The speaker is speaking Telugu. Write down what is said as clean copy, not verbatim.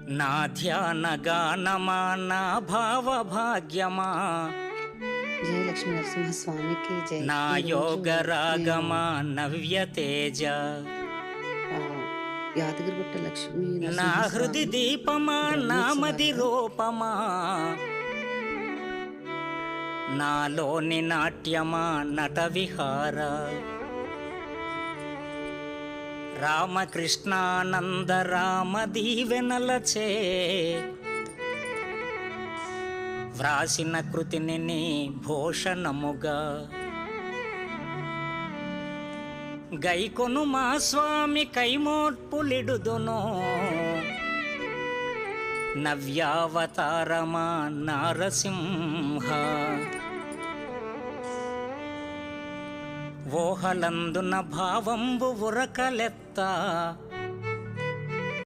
నా ధ్యాన గానమా నా భావ భాగ్యమా, జయ లక్ష్మీ నరసింహస్వామికి జయ. నా యోగ రాగమా నవ్య తేజ, యాదగిరిగుట్ట లక్ష్మీ నా హృది దీపమా నామది రూపమా, నాలోని నాట్యమా నట విహార, రామకృష్ణానంద రామ దీవెనలచే వ్రాసిన కృతిని నీ భూషణముగా, గైకొను మా స్వామి కైమోట్పులిడుదును, నవ్యావతారమా నారసింహ, ఊహలందున భావంబు ఉరకలెత్త,